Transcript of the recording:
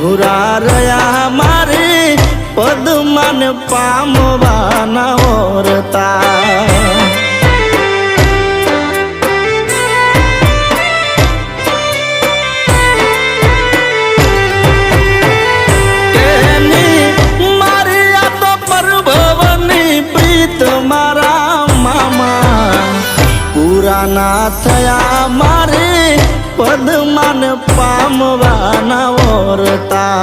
અધૂરા રહ્યા મારે પદમાન પામવાના ઓરતા ના થયા મારે પદમાન પામવાના ઓરતા